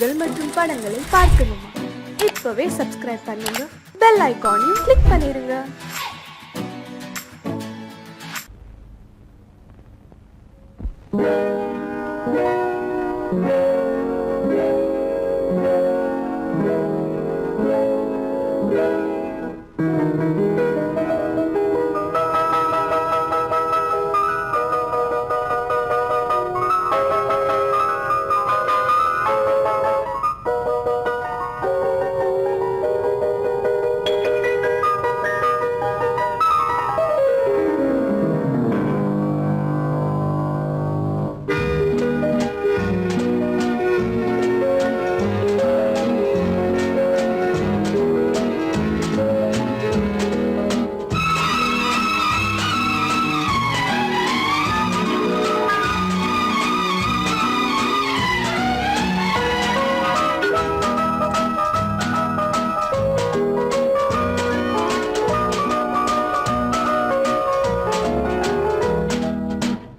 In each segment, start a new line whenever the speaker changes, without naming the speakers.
நிகழ்ச்சிகள் மற்றும் படங்களை பார்க்கணுமா? இப்பவே சப்ஸ்கிரைப் பண்ணுங்க, பெல் ஐகானையும் கிளிக் பண்ணிருங்க.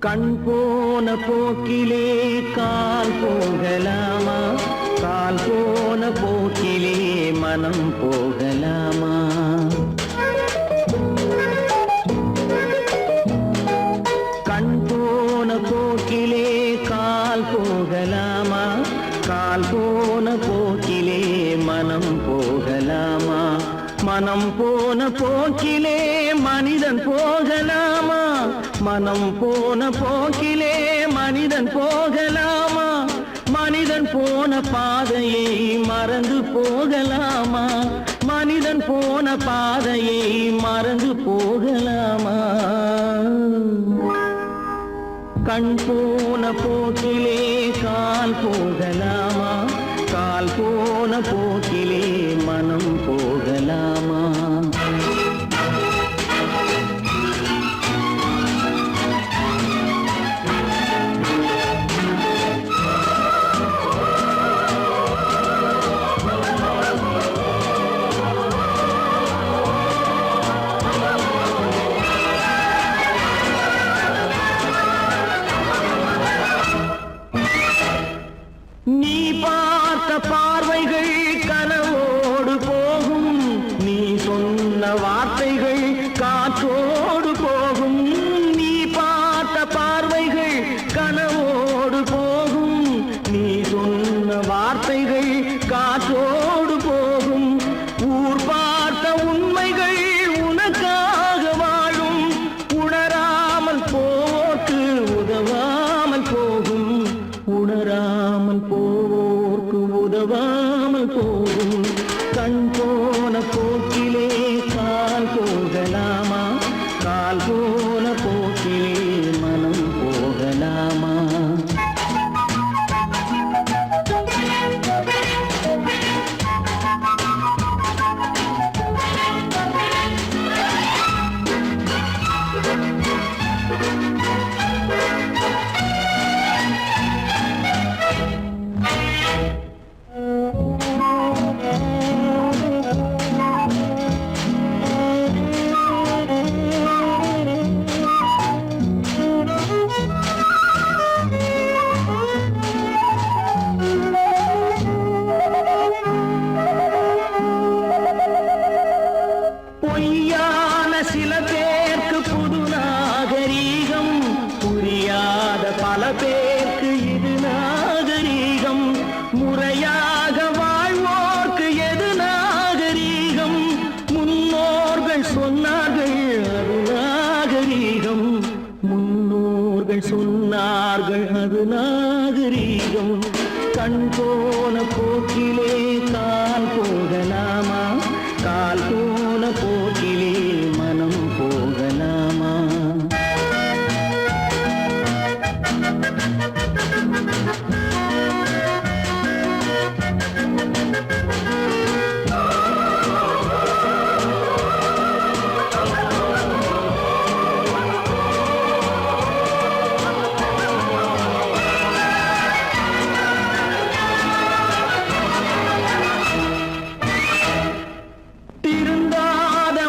கண் போன போக்கிலே கால் போகலாமா? கால் போன போக்கிலே மனம் போகலாமா? கண் போன போக்கிலே கால் போகலாமா? கால் போன போக்கிலே மனம் போகலாமா? மனம் போன போக்கிலே மனிதன் போகலாமா? மனம் போன போக்கிலே மனிதன் போகலாமா? மனிதன் போன பாதையை மறந்து போகலாமா? மனிதன் போன பாதையை மறந்து போகலாமா? கண் போன போக்கிலே கால் போகலாமா? கால் போன போக்கிலே மனம் போகலாமா? நீ பார்த்த பார்வைகள் கனவோடு போகும், நீ சொன்ன வார்த்தைகள் காற்றோடு போகும். நீ பார்த்த பார்வைகள் கனவோடு போகும், நீ சொன்ன வார்த்தைகள் காற்றோடு போகும். ஊர் பார்த்த உண்மைகள் உனக்காக வாழும், உணராமல் போக்கு உதவாமல் போகும். உணராமல் போவோர்க்கு உதவாமல் போகும். கண் போன போக்கிலே கால் போகலாமா? கால் போன போக்கிலே மனம் போகலாமா? பொய்யான சில பேருக்கு புது நாகரீகம், புரியாத பல பேருக்கு இது நாகரீகம். முறையாக வாழ்வோர்க்கு எது நாகரீகம்? முன்னோர்கள் சொன்னார்கள் அது நாகரீகம். முன்னோர்கள் சொன்னார்கள் அது நாகரீகம். கண் போன போக்கிலே கால் போகலாமா? கால் போன போக்கிலே மனம் போகலாமா? திருந்தாத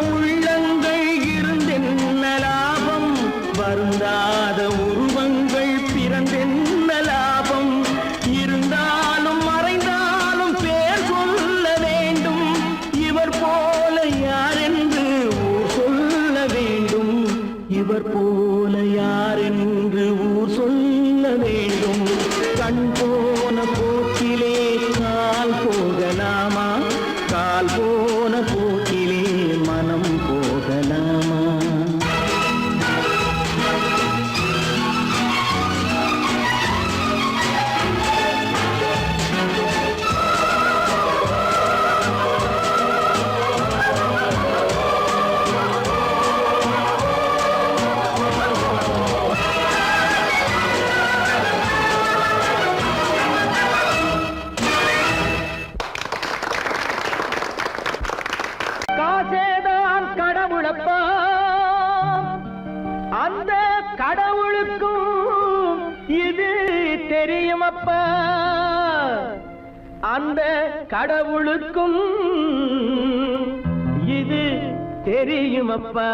அந்த கடவுளுக்கும் இது தெரியுமப்பா.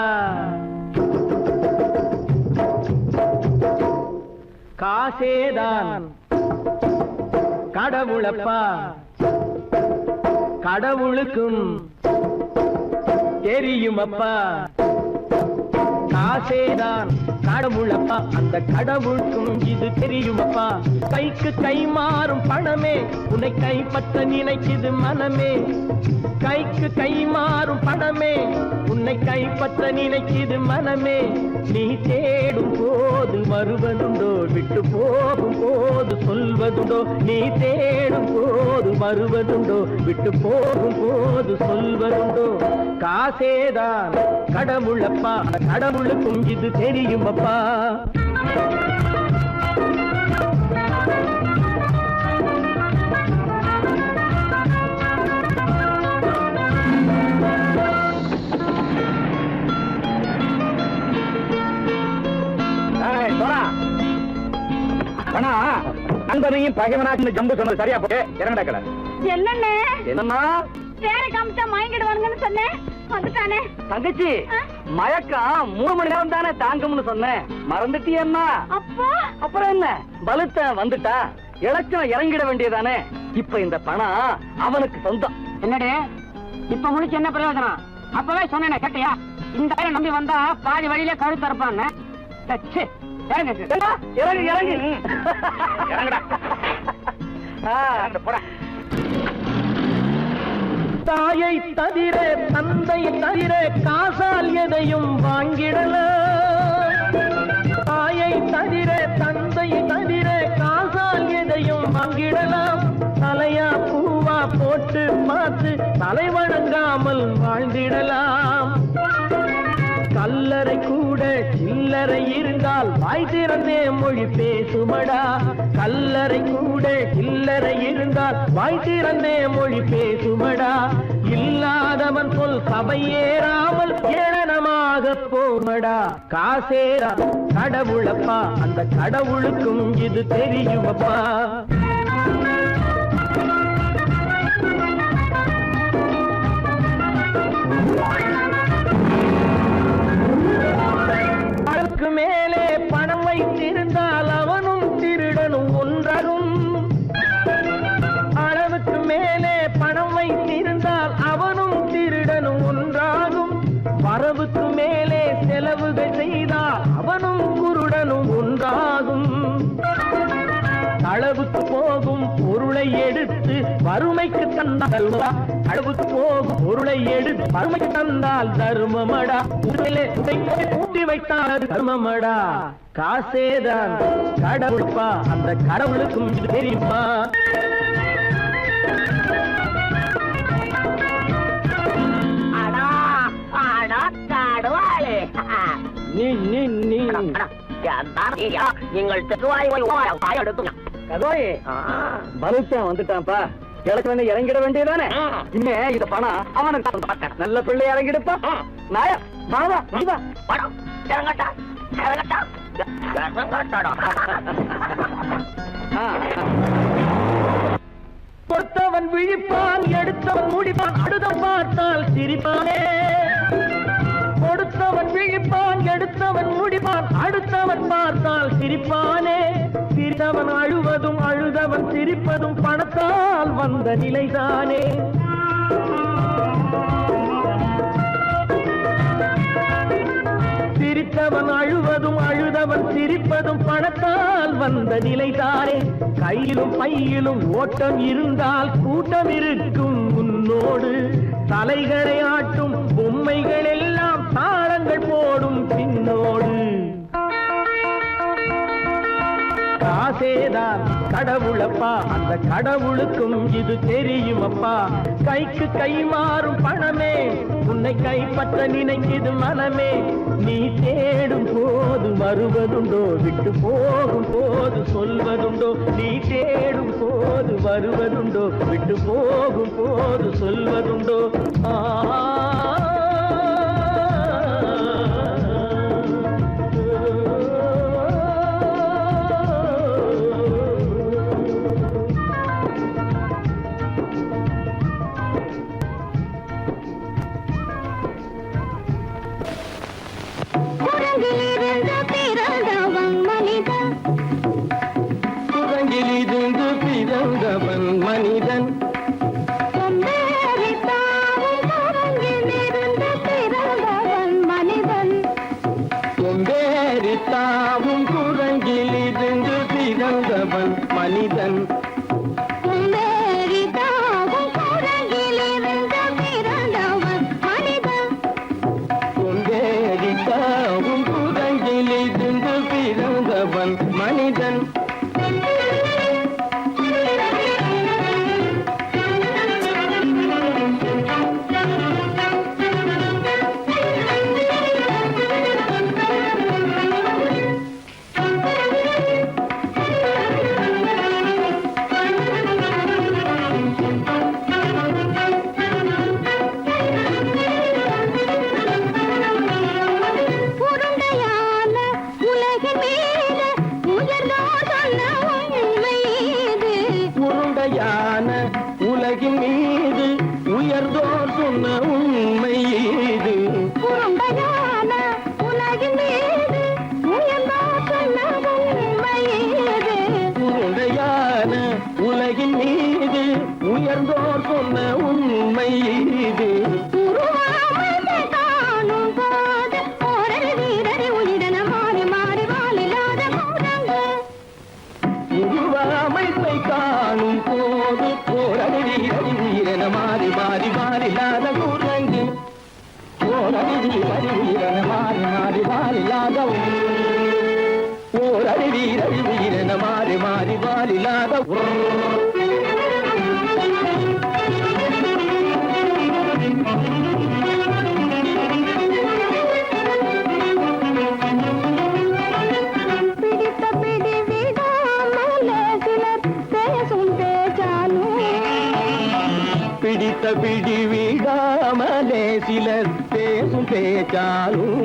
காசேதான் கடவுளப்பா, கடவுளுக்கும் தெரியுமப்பா. காசேதான் கடவுளப்பா, அந்த கடவுளுக்கும் இது தெரியுமப்பா. கைக்கு கை மாறும் பணமே உன்னை கைப்பற்ற நினைக்குது மனமே. கைக்கு கை மாறும் பணமே உன்னை கைப்பற்ற நினைக்குது மனமே. நீ தேடும் போது வருவதுண்டோ, விட்டு போகும் போது சொல்வதுண்டோ. நீ தேடும் போது வருவதுண்டோ, விட்டு போகும் போது சொல்வதுண்டோ. காசேதான் கடவுளப்பா, கடவுளுக்கும் இது தெரியுமப்பா. நண்பனையும் பகைவனாக்கு ஜம்பு சொன்னது சரியா போட்டு இறங்கடக்கல.
என்னண்ணே
என்னம்மா
வேற காமிச்சா மயங்கிடுவாங்கன்னு சொன்னேன், வந்துட்டானே.
தங்கச்சி மயக்கம் 3 மணி நேரம் தானே தாங்கும்னு சொன்னேன், மறந்துட்டியம்மா.
அப்போ
அப்புறம் என்ன, பலுத்த வந்துட்டா இலச்சம் இறங்கிட வேண்டியதானே. இப்ப இந்த பணம் அவனுக்கு சொந்தம்.
என்னடே இப்ப முடிச்சு என்ன பிரயோஜனம்? அப்பவே சொன்னேன் கேட்டியா? இந்த பேரை நம்பி வந்தா பாதி வழியில கழுத்து இருப்பான்னு.
இறங்கு இறங்கு இறங்குடா. தாயை தவிர தந்தை தவிர காசால் எதையும் வாங்கிடலாம். தாயை தவிர தந்தை தவிர காசால் எதையும் வாங்கிடலாம். தலையா பூவா போட்டு பார்த்து தலை வணங்காமல் வாழ்ந்திடலாம். கல்லறை கூட சில்லறை இருந்தால் வாய் திறந்தே மொழி பேசுமடா. கல்லறை கூட சில்லறை இருந்தால் வாய் திறந்தே மொழி பேசுமடா. இல்லாதவன் சொல் சபையேறாமல் ஏளனமாக போமடா. காசேரா கடவுளப்பா, அந்த கடவுளுக்கும் இது தெரியுமப்பா. அளவுக்கு மேலே பணம் வைத்திருந்தால் அவனும் திருடனும் ஒன்றாகும். அளவுக்கு மேலே பணம் வைத்திருந்தால் அவனும் திருடனும் ஒன்றாகும். வரவுக்கு மேலே செலவுகள் செய்தால் அவனும் குருடனும் ஒன்றாகும். அளவுக்கு போகும் பொருளை எடுத்து வறுமைக்கு தந்தால் அளவுக்கு போகும் பொருளை எடுத்து வறுமைக்கு தந்தால் தர்மமடா. ஊட்டி வைத்தால் தர்மமடா. காசேதான் கடவுள்பா, அந்த கடவுளுக்கும் இது தெரியுமா. நீ நீ நீ வந்துட்டான்ப்பா. கிழக்கு வந்து இறங்கிட வேண்டியதானே. இனிமே இந்த பணம் அவனுக்கு நல்ல பிள்ளை இறங்கிடுப்பா. நாயா கொடுத்தவன் விழிப்பான், எடுத்தவன் முடிப்பான், அடுத்தவன் பார்த்தால் சிரிப்பானே. கொடுத்தவன் விழிப்பான், எடுத்தவன் முடிப்பான், அடுத்தவன் பார்த்தால் சிரிப்பானே. சிரித்தவன் அழுவதும் அழுதவன் சிரிப்பதும் பணத்தால் வந்த நிலைதானே. சிரித்தவன் அழுவதும் அழுதவன் சிரிப்பதும் பணத்தால் வந்த நிலைதானே. கையிலும் பையிலும் ஓட்டம் இருந்தால் கூட்டம் இருக்கும் உன்னோடு. தலைகளை ஆட்டும் பொம்மைகள் எல்லாம் தாளங்கள் போடும் பின்னோடு. காசேதான் கடவுளப்பா, அந்த கடவுளுக்கும் இது தெரியுமப்பா. கைக்கு கை மாறும் பணமே உன்னை கைப்பற்ற நினைக்குது மனமே. நீ தேடும் போது வருவதுண்டோ, விட்டு போகும் போது சொல்வதுண்டோ. நீ தேடும் போது வருவதுண்டோ, விட்டு போகும் போது சொல்வதுண்டோ.
உருண்டையான உலகின் மீது உயர்ந்தோர் சொன்ன உண்மை இது.
உருண்டையான உலகின் மீது உயர்ந்தோர் சொன்ன உண்மை இது.
உருண்டையான உலகின் மீது உயர்ந்தோர் சொன்ன உண்மை இது.
உருவாமையை காணும் போது ஓரடி வீரடி உயிரென மாறி மாறி வாழில்லாத குரங்கு.
உருவாமைப்பை காணும் போது போரடி வீரடி உயிரென மாறி மாறி வாழில்லாத குரங்கு. போரடி வீரடி உயிரென மாறி மாறி வாழில்லாத ஓரடி வீரடி உயிரென மாறி மாறி வாழில்லாத
பிடித்த பிடி விடாமலே சிலர் பேசும் பேச்சாலும்.
பிடித்த பிடி விடாமலே சிலர் பேசும் பேச்சாலும்.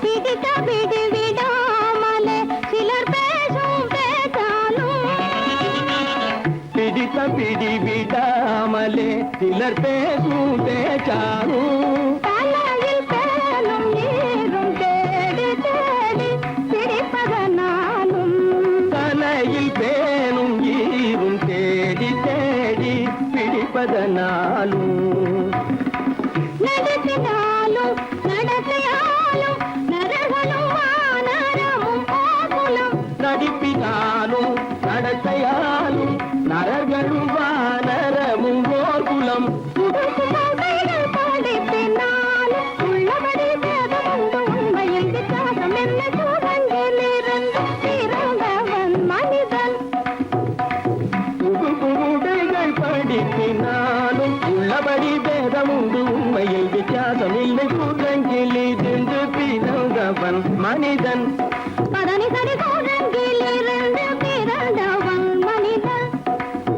பிடித்த பிடி விடாமலே சிலர் பேசும் பேச்சாலும்.
பிடித்த பிடி விடாமலே சிலர் பேசும் பேச்சாலும்.
தலையில் பேலும் நீரும் தேடி தேடி பிடிப்பதனாலும்.
தலையில் பேணும் ஈரும் தேடி தேடி பிடிப்பதனாலும்.
நடத்தினாலும் நடத்தையாலும் நரகளும் வானரமும் கோகுலம்.
நடிப்பினாலும் நடத்தையாலும் நரர்களும் வானரமும் கோகுலம்.
கைகள் படிப்பினாலும் உள்ளபடி வேதமுண்டு உண்மையில் வித்தியாசம் என்ன சூழங்கிலிருந்து பிறந்தவன் மனிதன்.
புகுடைகள் படிப்பினாலும் உள்ளபடி பேதமுண்டு உண்மையில் வித்தியாசம் இல்லை. குரங்கிலிருந்து பிறந்தவன் மனிதன்.
பதனி சரி சூழங்கிலிருந்து பிறந்தவன் மனிதன்.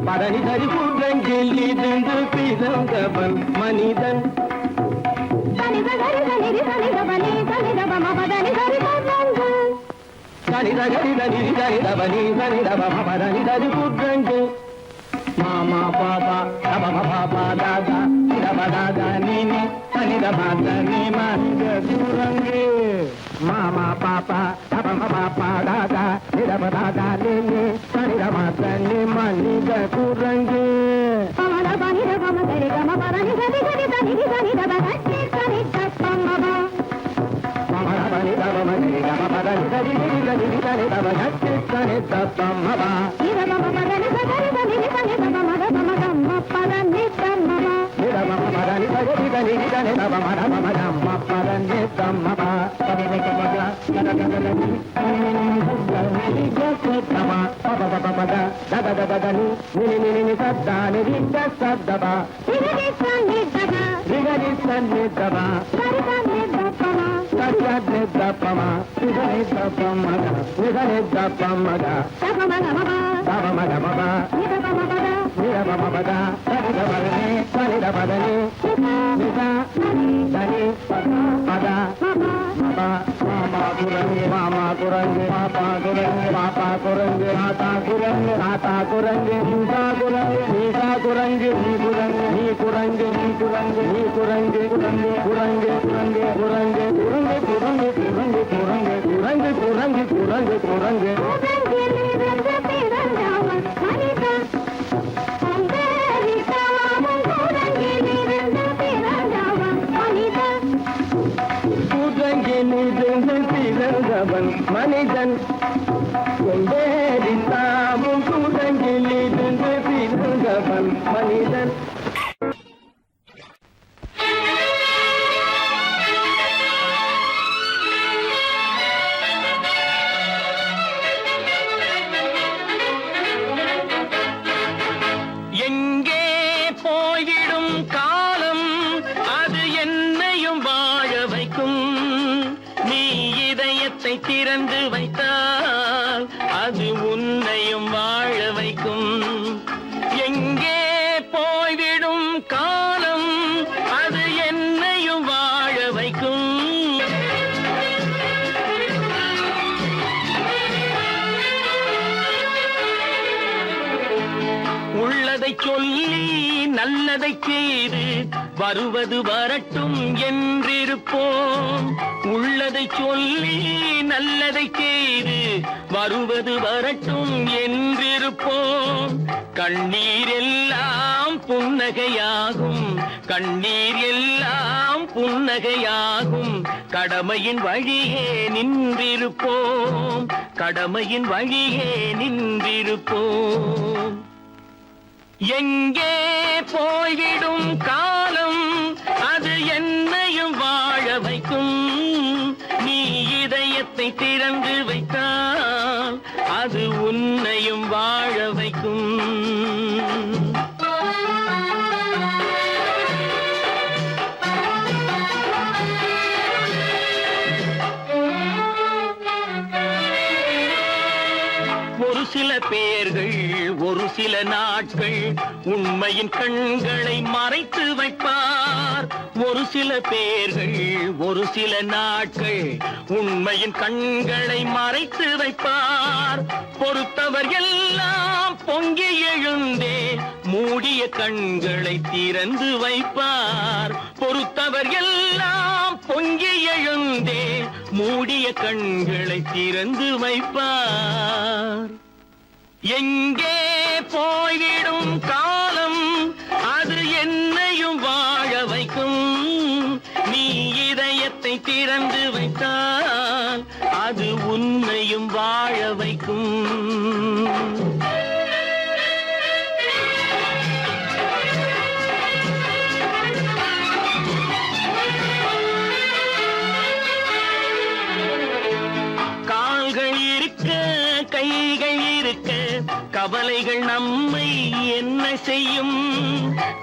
பதனி சரி குரங்கிலிருந்து பிறந்தவன் மனிதன்.
தனித கரி தனிரி தனிதபனி தனிதபம பதனி சரி குரங்கு.
தனித கரித நிரி தனிதபனி தனிதபம பதனி சரி குரங்கு. மாமா பாபா தபம பாபா தாதா இதப தாதா நீனி தனிதப தனி மனித குரங்கு. மாமா பாப்பா தபம பாப்பா தாதா இதப தாதா நீனி தனிதப தனி மனித குரங்கு.
பமத பனித பம சரி கம பதனி சரி சரி தனிரி தனிதப கட்டி சரி தப்பமப.
பமரபனி தபம சரி கம பதனி சரி சரி தனிரி தனிதப கட்டி சரி தப்பமப.
இதபம பதனி சரி தனிரி தனிதப மத பம கம்ம பதனி தம்மப.
நிதபம பதனி சரி தனிரி தனிதப மத பம கம்ம பதனி தம்மப. பதனி கமக கதகதனி நினி சுத்தனி ஜசதம பபபபபத ததததனி நினி நினி சத்தானி ரிச்சசதப.
திரிரி சன்னிதப
ரிகரி சன்னிதப
சரி சன்னிதபம.
சரியத்னி தப்பம நிதனி தப்பமக நிதனி தப்பமக
தபமகமப
தபமகமப
நிதபமபத
நிதபமபத தனிதபதனி தனிதபதனி நித தனி பத மப மாமா குரங்கு மாமா குரங்கு பாப்பா குரங்கு பாப்பா குரங்கு ஆத்தா குரங்கு ஆத்தா குரங்கு நீசா குரங்கு நீசா குரங்கு நீ குரங்கு நீ குரங்கு நீ குரங்கு நீ குரங்கு குரங்கு குரங்கு குரங்கு குரங்கு குரங்கு குரங்கு குரங்கு குரங்கு குரங்கு குரங்கு குரங்கு.
குரங்கிலிருந்து பிறந்தவன் மனிதன். அந்தரித்தாவும் குரங்கிலிருந்து பிறந்தவன் மனிதன்.
குரங்கிலிருந்து பிறந்தவன் மனிதன். கொண்டேரித்தாவும் குரங்கிலிருந்து பிறந்தவன் மனிதன்.
எங்கே போய்விடும் காலம் அது என்னையும் வாழ வைக்கும். நீ இதயத்தை திறந்து வைத்தால் அது உன்னையும் வாழ வைக்கும். எங்கே போய்விடும் உள்ளதை சொல்லி நல்லதை செய்து வருவது வரட்டும் என்றிருப்போம். உள்ளதை சொல்லி நல்லதை செய்து வருவது வரட்டும் என்றிருப்போம். கண்ணீர் எல்லாம் புன்னகையாகும், கண்ணீர் எல்லாம் புன்னகையாகும். கடமையின் வழியே நின்றிருப்போம், கடமையின் வழியே நின்றிருப்போம். எங்கே போய்விடும் காலம் அது என்னையும் வாழ வைக்கும். நீ இதயத்தை திறந்து வைத்தால் அது உன்னையும் வாழ வைக்கும். ஒரு சில பேர்கள் ஒரு சில நாட்கள் உண்மையின் கண்களை மறைத்து வைப்பார். ஒரு சில பேர்கள் ஒரு சில நாட்கள் உண்மையின் கண்களை மறைத்து வைப்பார். பொறுத்தவர் எல்லாம் பொங்கி எழுந்தே மூடிய கண்களை திறந்து வைப்பார். பொறுத்தவர் எல்லாம் பொங்கி எழுந்தே மூடிய கண்களை திறந்து வைப்பார். எங்கே போய்விடும் காலம் அது என்னையும் வாழ வைக்கும். நீ இதயத்தை திறந்து வைத்தால் அது உன்னையும் வாழ வைக்கும். கால்கள் இருக்க கைகள் இருக்க கவலைகள் நம்மை என்ன செய்யும்.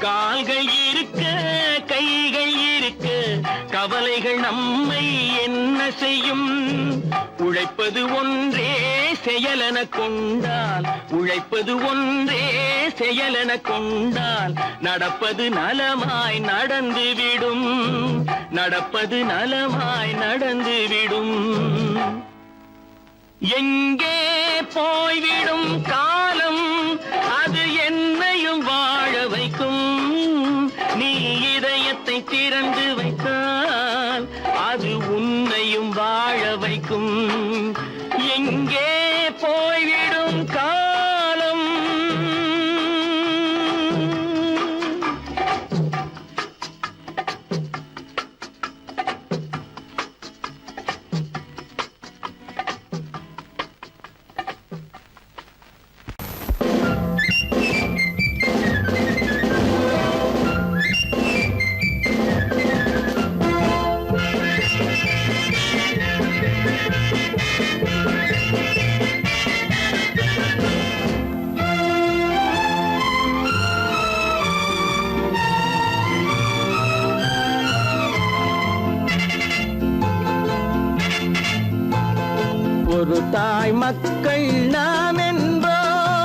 கால்கள் இருக்க கைகள் இருக்க கவலைகள் நம்மை என்ன செய்யும். உழைப்பது ஒன்றே செயலென கொண்டால், உழைப்பது ஒன்றே செயலென கொண்டால் நடப்பது நலமாய் நடந்துவிடும், நடப்பது நலமாய் நடந்துவிடும். எங்கே போய்விடும் காலம் அது என்னையும் வாழ வைக்கும். நீ இதயத்தை திறந்து வைத்தால் அது உன்னையும் வாழ வைக்கும். எங்கே போய்விடும் காலம்.
ஒரு தாய் மக்கள் நாம் என்போம்,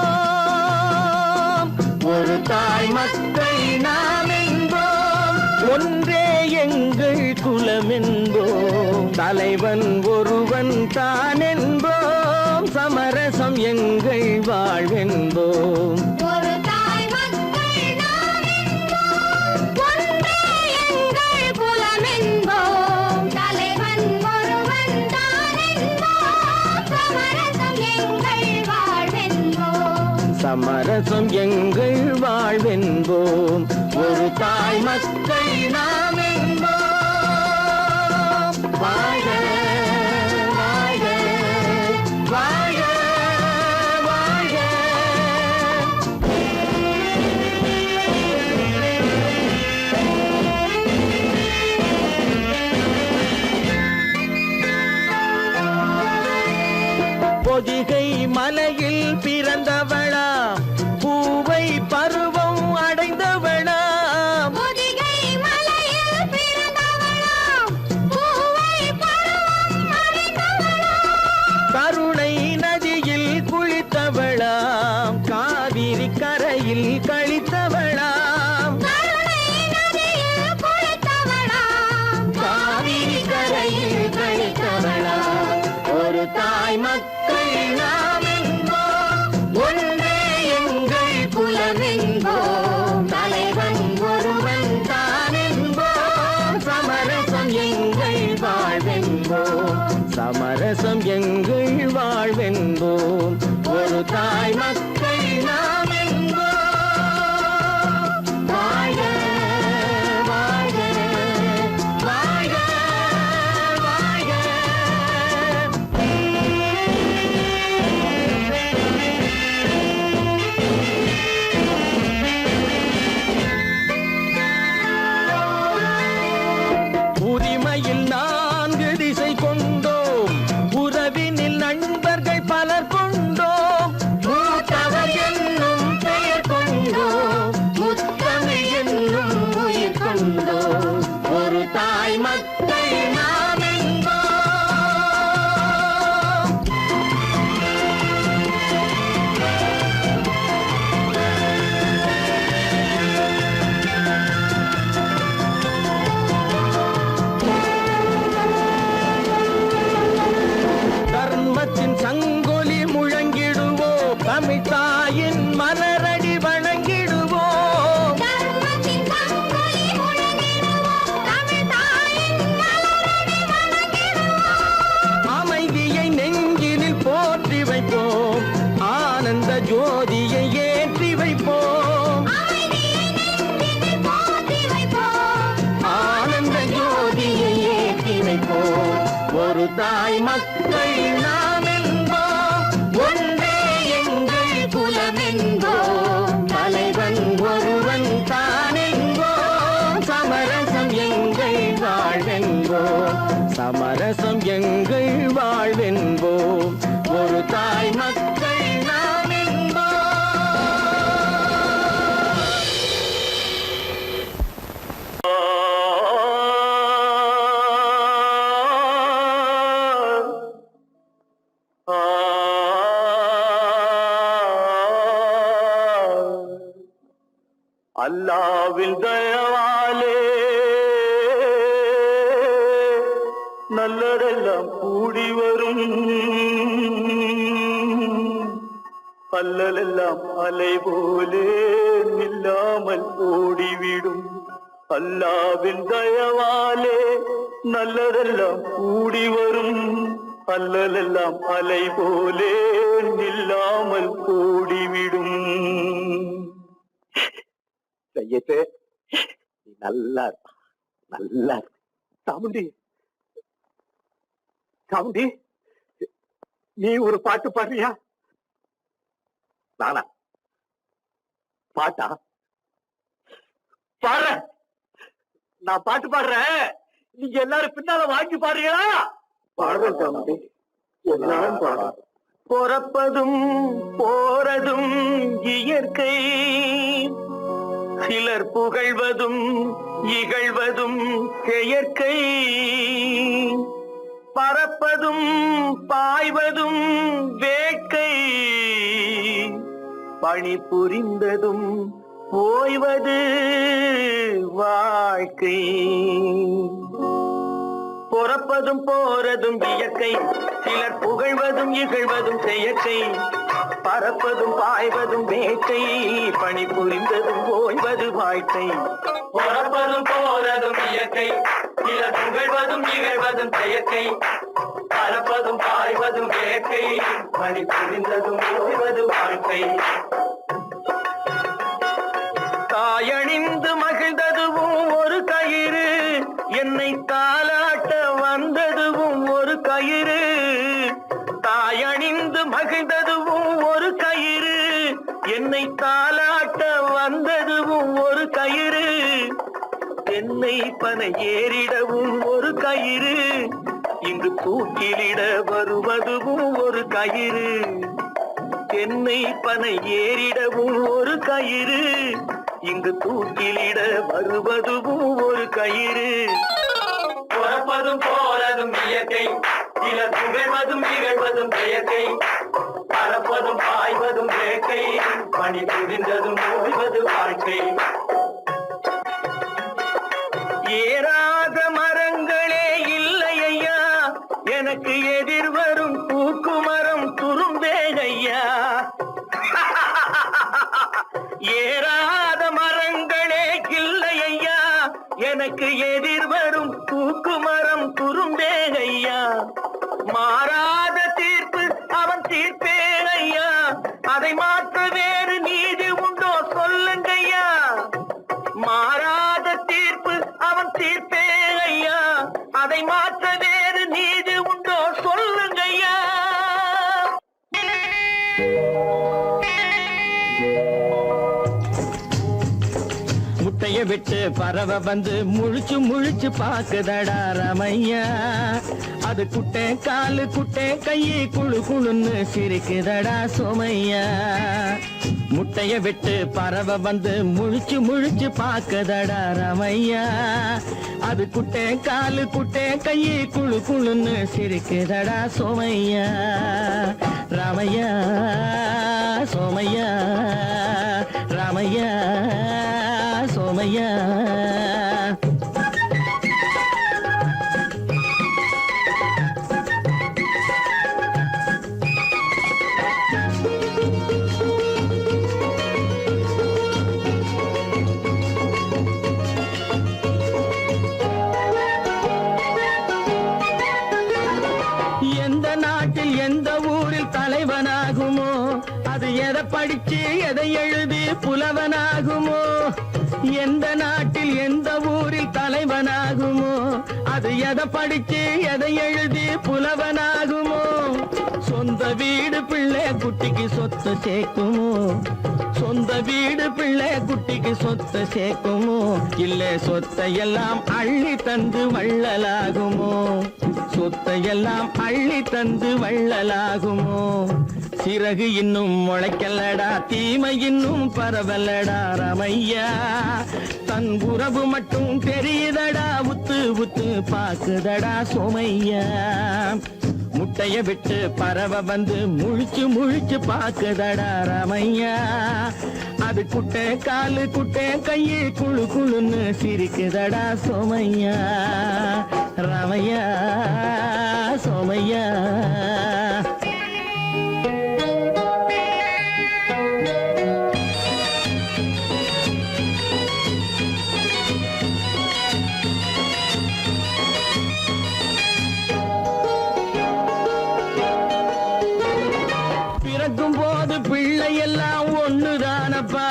ஒரு தாய் மக்கள் நாம் என்போம். ஒன்றே எங்கள் குலம் என்போம், தலைவன் ஒருவன் தான் என்போம். சமரசம் எங்கள் வாழ்வென்போம்.
ஒரு தாய் மக்கள் நாம் என்போம், ஒன்றே எங்கள் குலம் என்போம். தலைவன் ஒருவன் தான் என்போம். சமரசம் எங்கள் வாழ்வென்போம்.
சமரசம் எங்கள் வாழ்வென்போம். ஒரு தாய் மக்கள் நாம் என்போம். வாழ்க வாழ்க வாழ்க வாழ்க. பொதிகை மலையில் பிறந்தவளா, பூவை பருவம் அடைந்தவளா.
பொதிகை மலையில் பிறந்தவளாம், பூவை பருவம் அடைந்தவளாம்.
கருணை நதியில் குளித்தவளாம், காவிரி கரையில் கழித்தவளாம்.
கருணை நதியில் குளித்தவளாம்,
காவிரி கரையில் கழித்தவளாம். ஒரு தாய் மக்கள் நாம் என்போம், ஒன்றே எங்கள் குலம் ஒரு தாய் மக்கள் நாம் என்போம், ஒன்றே எங்கள் குலம் என்போம், தலைவன் ஒருவன் தான் என்போம், சமரசம் எங்கள் வாழ்வென்போம், சமரசம் எங்கள் வாழ்வென்போம், ஒரு தாய் மக்கள் நாம் என்போம்.
அல்லாவில் தயவாலே நல்லதெல்லாம் கூடி வரும், அல்லலெல்லாம் அலை போலே நில்லாமல் ஓடிவிடும். அல்லாவின் தயவாலே நல்லதெல்லாம் கூடி வரும், அல்லலெல்லாம் அலை போலே நில்லாமல் ஓடிவிடும்.
கையத்து நீ நல்லா இருப்பா, நல்லா இருப்பா. சாமுண்டி, சாமுண்டி, நீ ஒரு பாட்டு பாடுறியா? நானா பாட்டா பாடுறேன், நான் பாட்டு பாடுறேன், நீங்க எல்லாரும் பின்னால வாங்கி பாடுறீங்களா? பாடுறேன் சாமுண்டி, எல்லாரும் பாடுறேன்.
பொறப்பதும் போறதும் இயற்கை, சிலர் புகழ்வதும் இகழ்வதும் செயற்கை, பறப்பதும் பாய்வதும் வேட்கை, பணி புரிந்ததும் ஓய்வது வாழ்க்கை. பொறப்பதும் போறதும் இயற்கை, சிலர் புகழ்வதும் இகழ்வதும் செயற்கை, பறப்பதும் பாய்வதும் வேட்கை, பணி புரிந்ததும் ஓய்வது வாழ்க்கை. பொறப்பதும் போறதும் இயற்கை, சிலர் புகழ்வதும் இகழ்வதும் செயற்கை, பறப்பதும் பாய்வதும் வேட்கை, பணி புரிந்ததும் ஓய்வது வாழ்க்கை. தாயணிந்து மகிழ்ந்ததுவும் ஒரு கயிறு, என்னை தாலாட்ட வந்ததுவும் ஒரு கயிறு. தாயணிந்து மகிழ்ந்ததுவும் ஒரு கயிறு, என்னை தாலாட்ட வந்ததுவும் ஒரு கயிறு. என்னை பனை ஏறிடவும் ஒரு கயிறு, இங்கு தூக்கிலிட வருவதுவும் ஒரு கயிறு. என்னை பனை ஏறிடவும் ஒரு கயிறு, இங்கு தூக்கிலிட வருவதுவும் ஒரு கயிறு. பொறப்பதும் போறதும் இயற்கை, சிலர் புகழ்வதும் இகழ்வதும் செயற்கை, பறப்பதும் பாய்வதும் வேட்கை, பணி புரிந்ததும் ஓய்வது வாழ்க்கை. ஏறாத மரங்களே இல்லை ஐயா, எனக்கு எதிர் வரும் பூக்குமரம் துரும்பேகையா. ஏறாத மரங்களே இல்லை ஐயா, எனக்கு எதிர் வரும் பூக்குமரம் துரும்பேகையா. மாறாத தீர்ப்பு அவன் தீர்ப்பேகையா, அதை மாற்ற வேறு நீதி உண்டோ சொல்லுங்கய்யா. மாறாத தீர்ப்பு அவன் தீர்ப்பேகையா, அதை மாற்ற வேறு நீதி உண்டோ சொல்லுங்கய்யா.
முட்டைய விட்டு பறவை வந்து முழிச்சு முழிச்சு பாக்குதடா ரமையா, அது குட்டை காலு குட்டை கையை குழு குழுன்னு சிரிக்குதடா சோமையா. முட்டைய விட்டு பறவை வந்து முழிச்சு முழிச்சு பாக்குதடா ரமையா, அது குட்டை காலு குட்டை கையை குழு குழுன்னு சிரிக்குதடா சோமையா. ராமையா சோமையா, ராமையா சோமையா. எந்த நாட்டில் எந்த ஊரில் தலைவனாகுமோ, அது எதை படிச்சு எதை எழுதி புலவனாகுமோ. எந்த நாட்டில் எந்த ஊரில் தலைவனாகுமோ, அது எதை படிச்சு எதை எழுதி புலவனாகுமோ சொந்த வீடு பிள்ளை குட்டிக்கு சொத்து சேர்க்குமோ சொந்த வீடு பிள்ளை குட்டிக்கு சொத்து சேர்க்குமோ இல்ல சொத்தையெல்லாம் அள்ளி தந்து வள்ளலாகுமோ சொத்தையெல்லாம் அள்ளி தந்து வள்ளலாகுமோ சிறகு இன்னும் முளைக்கல்லடா தீமை இன்னும் பரவலடா ரமையா தன் உறவு மட்டும் தெரியுதடா உத்து உத்து பாக்குதடா சோமையா முட்டைய விட்டு பறவை வந்து முழிச்சு முழிச்சு பாக்குதடா ரமையா அது குட்டை காலு குட்டை கையு குழு குழுன்னு சிரிக்குதடா சோமையா ரமையா சோமையா எல்லாம் ஒண்ணுதானப்பா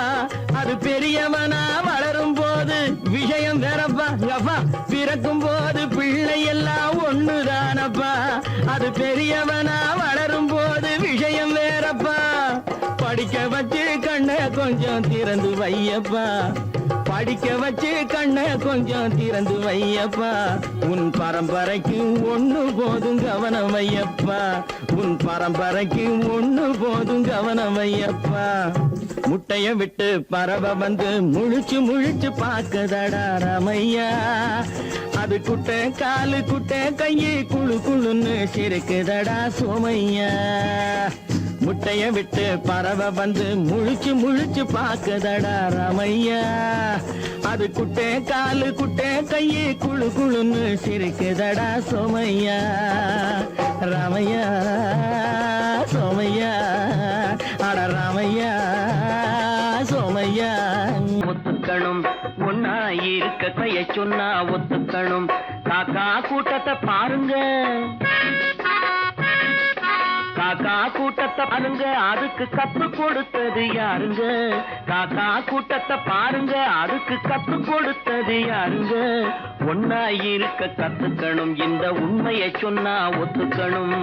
அது பெரியவனா வளரும் போது விஷயம் வேறப்பா அப்பா பிறக்கும் போது பிள்ளை எல்லாம் ஒண்ணுதானப்பா அது பெரியவனா வளரும் போது விஷயம் வேறப்பா படிக்க வச்சு கண்ணை கொஞ்சம் திறந்து வையப்பா படிக்க வச்சு கண்ணை கொஞ்சம் திறந்து வையப்பா உன் பரம்பரைக்கு ஒண்ணு போதும் கவனம் வையப்பா உன் பரம்பரைக்கு ஒண்ணு போதும் கவனம் வையப்பா முட்டைய விட்டு பறவை வந்து முழிச்சு முழிச்சு பாக்குதடா ரமையா அது குட்டை காலு குட்டை கையு குழு குழுன்னு சிரிக்குதடா சோமையா முட்டைய விட்டு பறவை வந்து முழிச்சு முழிச்சு பாக்குதடா ரமையா அது குட்டை காலு குட்டை கையு குழு குழுன்னு சிரிக்குதடா சோமையா ரமையா சோமையா அட ரமையா சோமையா ஒத்துக்கணும் ஒன்னா இருக்க கைய சொன்னா ஒத்துக்கணும் காக்கா கூட்டத்தை பாருங்க காக்கா கூட்டத்தை பாருங்க அதுக்கு கத்து கொடுத்தது யாருங்க காக்கா கூட்டத்தை பாருங்க அதுக்கு கத்து கொடுத்தது யாருங்க ஒன்னா இருக்க கத்துக்கணும் இந்த உண்மையை சொன்னா ஒத்துக்கணும்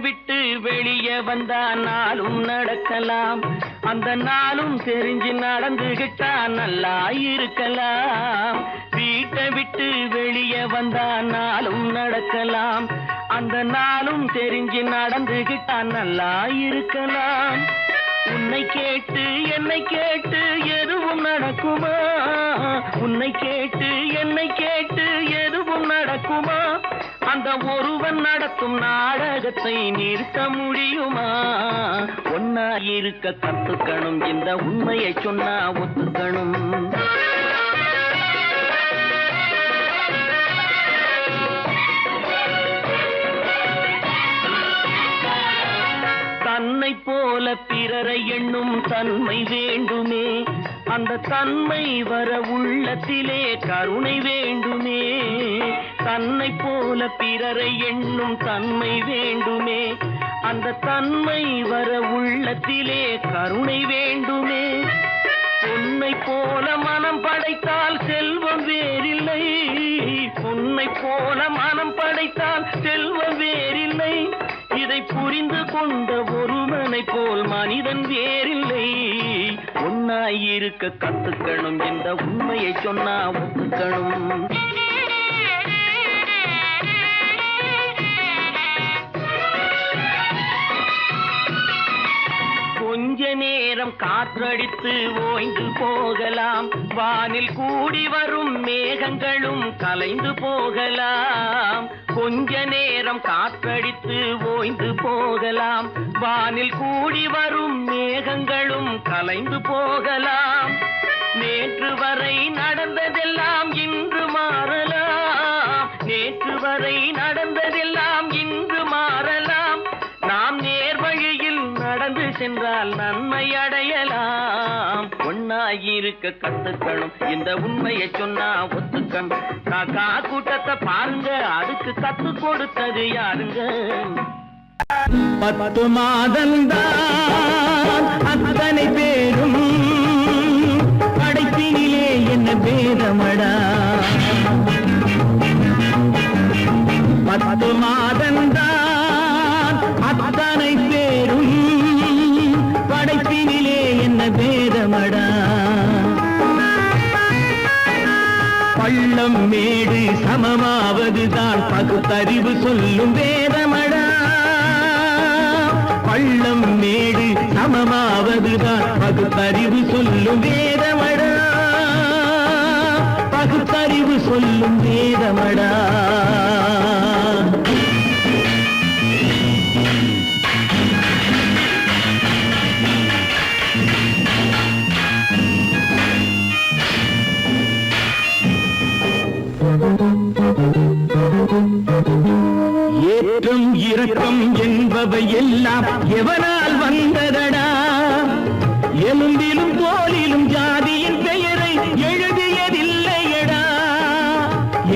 விட்டு வெளியே வந்தா நாளும் நடக்கலாம் அந்த நாளும் தெரிஞ்சு நடந்துகிட்டா நல்லா இருக்கலாம் வீட்டை விட்டு வெளியே வந்தா நாளும் நடக்கலாம் அந்த நாளும் தெரிஞ்சு நடந்துகிட்டா நல்லா இருக்கலாம் உன்னை கேட்டு என்னை கேட்டு எதுவும் நடக்குமா உன்னை கேட்டு என்னை கேட்டு எதுவும் நடக்குமா அந்த ஒருவன் நடத்தும் நாடகத்தை நிறுத்த முடியுமா ஒன்னா இருக்க கத்துக்கணும் இந்த உண்மையை சொன்னா ஒத்துக்கணும் தன்னை போல பிறரை எண்ணும் தன்மை வேண்டுமே அந்த தன்மை வர உள்ளத்திலே கருணை வேண்டுமே தன்னை போல பிறரை எண்ணும் தன்மை வேண்டுமே அந்த தன்மை வர உள்ளத்திலே கருணை வேண்டுமே பொன்னை போல மனம் படைத்தால் செல்வம் வேறில்லை பொன்னை போல மனம் படைத்தால் செல்வம் வேறில்லை இதை புரிந்து கொண்ட ஒருவனை போல் மனிதன் வேறில்லை ஒன்னாயிருக்க கத்துக்கணும் இந்த உண்மையை சொன்னா ஒத்துக்கணும் கொஞ்ச நேரம் காற்றடித்து ஓய்ந்து போகலாம் வானில் கூடி வரும் மேகங்களும் கலைந்து போகலாம் கொஞ்ச நேரம் காற்றடித்து ஓய்ந்து போகலாம் வானில் கூடி வரும் மேகங்களும் கலைந்து போகலாம் நேற்று வரை நடந்ததெல்லாம் இன்று மாறலாம் நேற்று வரை நடந்ததெல்லாம் இன்று மாறலாம் நாம் நேர்வழியில் நடந்து சென்றால் நன்மை அடையலாம் ஒன்னாயிரு
மதிக்க கத்துக்கணும். இந்த உண்மையை சொன்னா ஒத்துக்கணும். காக்கா கூட்டத்தை பாருங்க, அதுக்கு கத்து கொடுத்தது யாருங்க?
10 மாதம்தான் அத்தனை பேரும் படைப்பினிலே என்ன பேதமடா. 10 மாதம்தான் அத்தனை பேரும் படைப்பினிலே என்ன பேதமடா. பள்ளம் மேடு சமமாவதுதான் பகுத்தறிவு சொல்லும் வேதமடா. பள்ளம் மேடு சமமாவதுதான் பகுத்தறிவு சொல்லும் வேதமடா. பகுத்தறிவு சொல்லும் வேதமடா. ஏற்றம் இரக்கம் என்பவை எல்லாம் எவனால் வந்ததடா. எலும்பிலும் தோலிலும் ஜாதியின் பெயரை எழுதியதில்லையடா.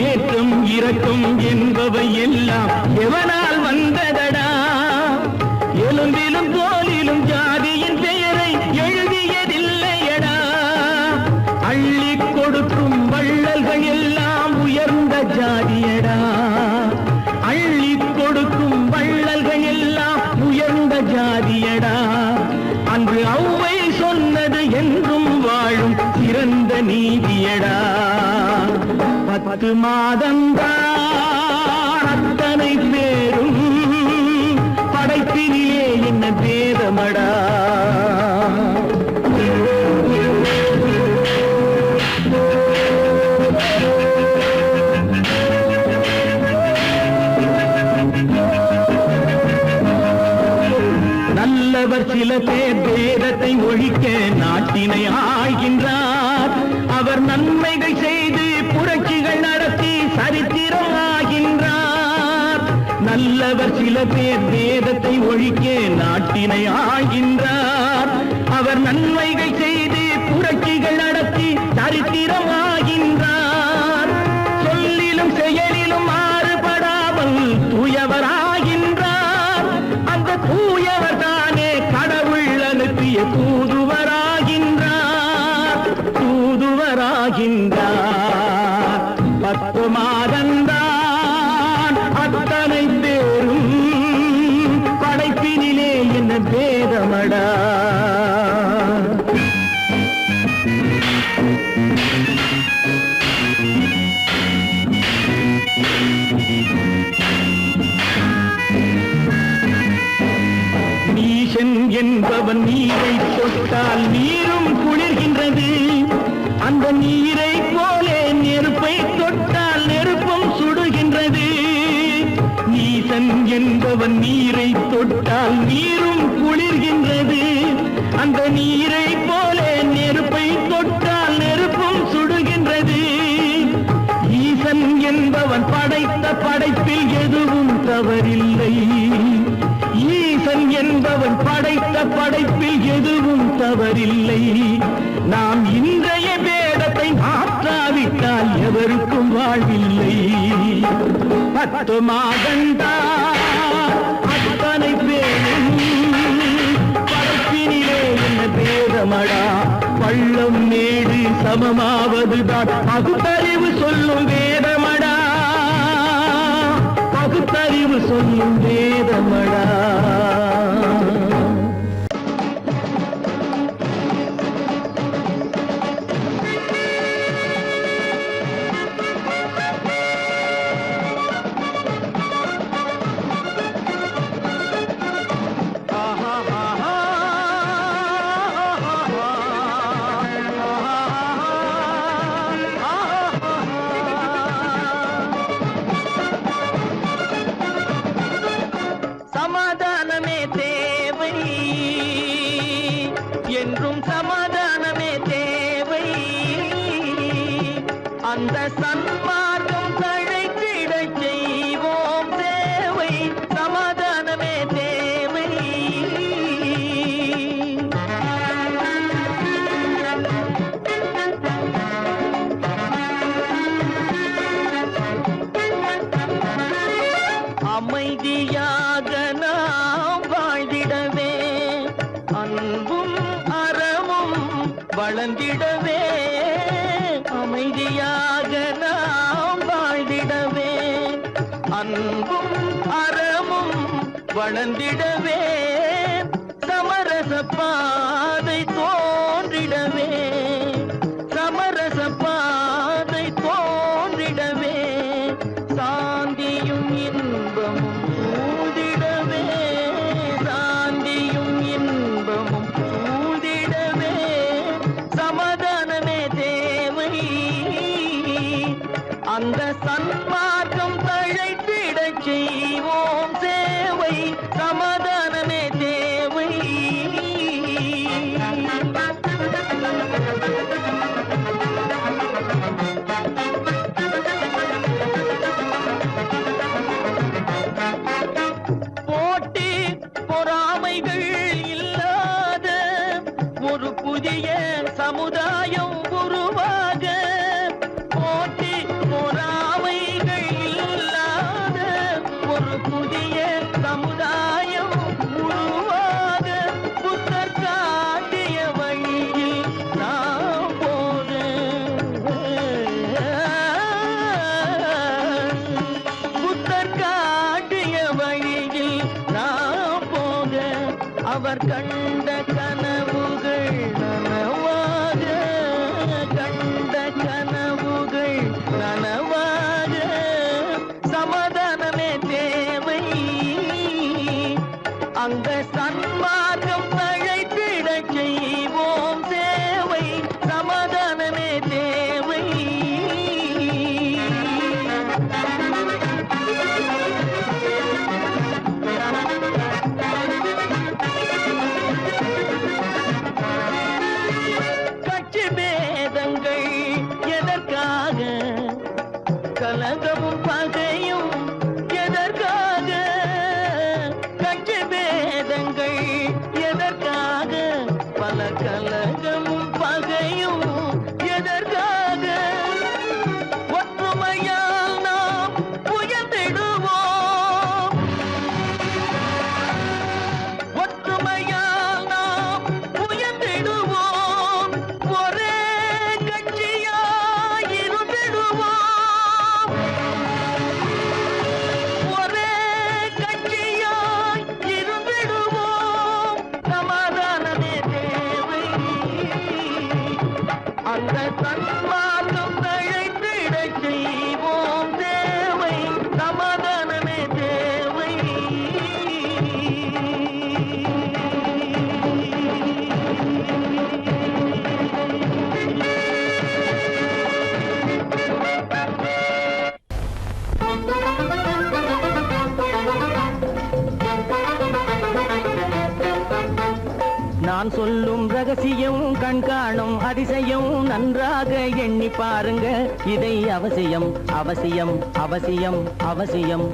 ஏற்றம் இரக்கம் என்பவை எல்லாம் எவனால் வந்ததடா. எலும்பிலும் தோலிலும் ஜாதியின் பெயரை எழுதியதில்லையடா. அள்ளி கொடுக்கும் வள்ளல்கள் எல்லாம் உயர்ந்த ஜாதியடா. அள்ளி கொடுக்கும் வள்ளல்கள் எல்லாம் உயர்ந்த ஜாதியடா. அன்று ஔவை சொன்னது என்றும் வாழும் சிறந்த நீதியடா. 10 மாதம்தான் அத்தனை பேரும் படைப்பினிலே என்ன பேதமடா. நல்லவர் சில பேர் வேதத்தை ஒழிக்க நாட்டினை ஆள்கின்றார். அவர் நன்மைகள் செய்து புரட்சிகள் நடத்தி சரித்திரம் ஆகின்றார். நல்லவர் சில பேர் வேதத்தை ஒழிக்க நாட்டினை ஆள்கின்றார். அவர் நன்மைகள் செய்து புரட்சிகள் நடத்தி சரித்திரம் ஆகின்றார். சொல்லிலும் செயலிலும் மாறுபடாமல் தூயவராகின்றார். அந்த தூயவர் தானே கடவுள் அனுப்பிய தூதுவராகின்றார். தூதுவராகின்றார். 10 மாதம்தான் அத்தனை பேரும் படைப்பினிலே என்ன பேதமடா. நீசன் என்பவன் நீரை தொட்டால் நீரும் குளிர்கின்றது. அந்த நீரை போலே நெருப்பை தொட்டால் நெருப்பும் சுடுகின்றது. நீசன் என்பவன் நீரை தொட்டால் நீரும் குளிர்கின்றது. அந்த நீரை போலே நெருப்பை தொட்டால் நெருப்பும் சுடுகின்றது. ஈசன் என்பவன் படைத்த படைப்பில் எதுவும் தவறில்லை. ஈசன் என்பவன் படைத்த படைப்பில் எதுவும் தவறில்லை. நாம் இன்றைய வேதத்தை மாற்றாவிட்டால் எவருக்கும் வாழ்வில்லை. 10 மாதம்தான் அத்தனை பேரும் படைப்பினிலே என்ன பேதமடா. பள்ளம் மேடு சமமாவதுதான் பகுத்தறிவு சொல்லும் வேதமடா. பகுத்தறிவு சொல்லும் வேதமடா.
சமாதானமே தேவை என்றும் சமாதானமே தேவை. அந்த சன்மார்க்கம் தழைத்திடச் செய்வோம் தேவை. சமாதானமே தேவை.
நீதியாக நாம் வாழ்ந்திடவே அன்பும் அறமும் வளர்ந்திடவே சமரச பாதை தோன்றிடவே சமரச பாதை தோன்றிடவே சாந்தியும் இன்பமும் சூழ்ந்திடவே சாந்தியும் இன்பமும் சூழ்ந்திடவே சமாதானமே தேவை அந்த சன்மார்க்கம் தழைத்திடச் செய்வோம் சேவை சமாதானமே தேவை போட்டி பொறாமைகள் இல்லாத ஒரு புதிய சமுதாயம் உருவாக போட்டி பொறாமைகள் இல்லாத ஒரு புதிய சமுதாயம் உருவாக புத்தர் காட்டிய வழியில் நாம் போக புத்தர் காட்டிய வழியில் நாம் போக அவர் கண்ட கனவுகள் நனவாக கண்ட கனவுகள் நனவாக சமாதானமே தேவை அந்த சன்மார்க்கம் தழைத்திடச் செய்வோம் சேவை சமாதானமே தேவை கட்சி பேதங்கள் எதற்காக கலகமும் பகையும் எதற்காக கட்சி பேதங்கள் எதற்காக பல கலகமும் பகையும் எதற்காக ஒற்றுமையால் நாம் உயர்ந்திடுவோம் ஒற்றுமையால் நாம் உயர்ந்திடுவோம் ஒரே கட்சியாய் இருந்திடுவோம் ஒரே கட்சியாய் இருந்திடுவோம் சமாதானமே தேவை அந்த சன்மார்க்கம் தழைத்திடச் செய்வோம் தேவை சமாதானமே தேவை நான் சொல்லும் ரகசியம் கண்காணும் அதிசயம் நன்றாக எண்ணி பாருங்க இதை அவசியம் அவசியம் அவசியம் அவசியம்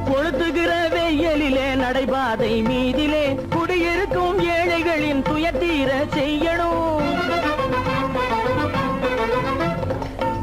கொளுத்துகிற வெயிலிலே நடைபாதை மீதிலே குடியிருக்கும் ஏழைகளின் துயத்தீர செய்யணும்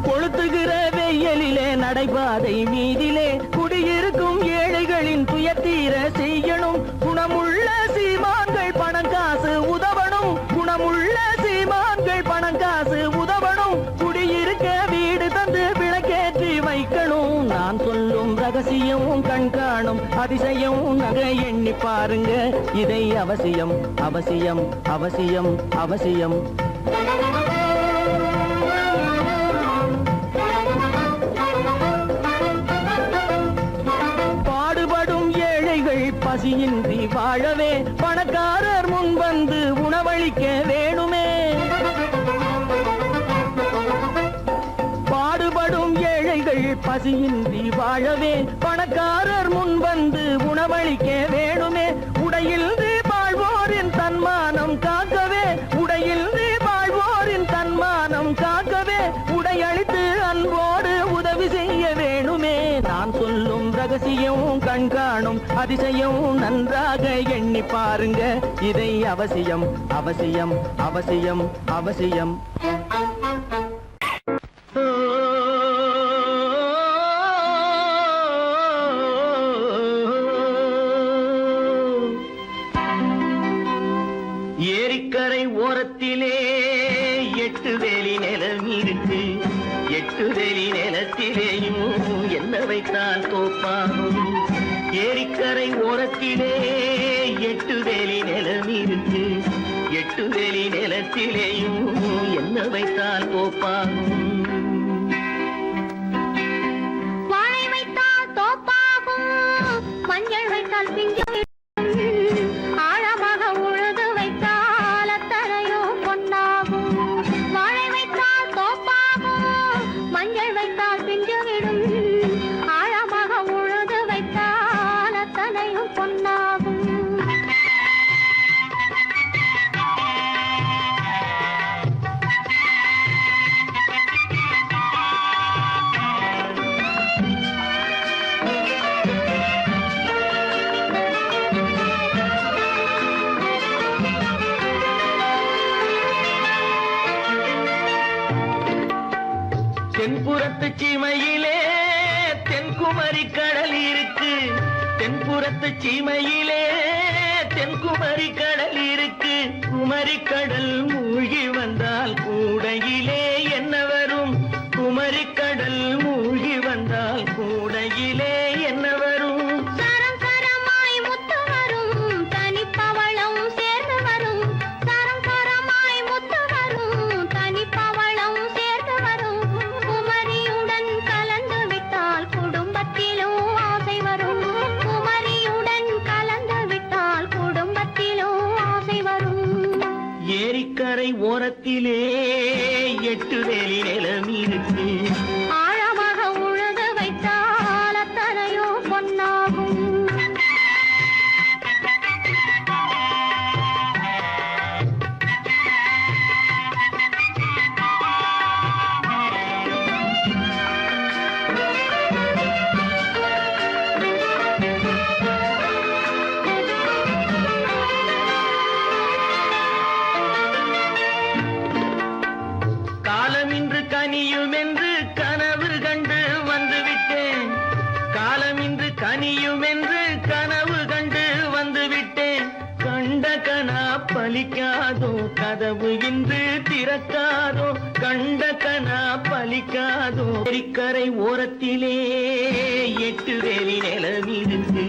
கொளுத்துகிற வெயிலிலே நடைபாதை மீதிலே குடியிருக்கும் ஏழைகளின் துயத்தீர செய்யணும் குணமுள்ள சீமான்கள் பணம் காசு உதவணும் குணமுள்ள சீமான்கள் பணம் காசு உதவணும் குடியிருக்க வீடு தந்து விளக்கேற்றி வைக்கணும் நான் சொல்லும் ரகசியம் கண்காணும் அதிசயம் நகை எண்ணி பாருங்க இதை அவசியம் அவசியம் அவசியம் அவசியம் பாடுபடும் ஏழைகள் பசியின்றி வாழவே பணக்காரர் முன் வந்து உணவளிக்க வேணுமே பாடுபடும் ஏழைகள் பசியின்றி வாழவே பணக்காரர் முன் வந்து உணவளிக்க வேணுமே உடையில் வாழ்வோரின் தன்மானம் காக்கவே உடையில் வாழ்வோரின் தன்மானம் காக்கவே உடையளித்து அன்போடு உதவி செய்ய வேணுமே நான் சொல்லும் ரகசியம் கண்காணும் அதிசயம் நன்றாக எண்ணி பாருங்க இதை அவசியம் அவசியம் அவசியம் அவசியம்
ஓரத்திலே 8 வேலி நிலம் இருக்கு 8 வேலி நிலத்திலேயும் என்ன வைத்தால் தோப்பாகும் ஏரிக்கரை ஓரத்திலே 8 வேலி நிலம் இருக்கு 8 வேலி நிலத்திலேயும் என்ன வைத்தால் தோப்பாகும்
வாழை வைத்தால் தோப்பாகும் மஞ்சள் வைத்தால் பிஞ்சு ஆழமாக உழுது வைத்தால் அத்தனையோ பொன்னாகும் வாழை வைத்தால் தோப்பாகும் மஞ்சள் வைத்தால் பிஞ்சு விடும் ஆழமாக உழுது வைத்தால் அத்தனையும் பொன்னாகும்
தென்புறத்து சீமையிலே தென்குமரி கடல் இருக்கு தென்புறத்து சீமையிலே தென்குமரி கடல் இருக்கு குமரி கடல் மூழ்கி வந்தால் கூடையிலே என்ன வரும் குமரி கடல் மூழ்கி வந்தால் கூடையிலே என்ன வரும்
சரம் சரமாய் முத்து வரும் தனிப்பவளம் சேர்ந்து வரும் சரம் சரமாய் முத்து வரும் தனிப்பவளம் சேர்ந்து வரும் குமரியுடன் கலந்து விட்டால் குடும்பத்திலும் ஆசை வரும் குமரியுடன் கலந்து விட்டால் குடும்பத்திலும் ஆசை வரும்
ஏரிக்கரை ஓரத்திலே 8 வேலி நிலம் இருக்கு
ஆழமாக உழுது வைத்தால் அத்தனையோ பொன்னாகும்
காலமின்று கனியும் என்று கனவு கண்டு வந்துவிட்டேன் காலமின்று கனியும் என்று கனவு கண்டு வந்துவிட்டேன் கண்ட கனா பலிக்காதோ கதவு இன்று திறக்காதோ கண்ட கனா பலிக்காதோ ஏரிக்கரை ஓரத்திலே 8 வேலி நிலம் இருக்கு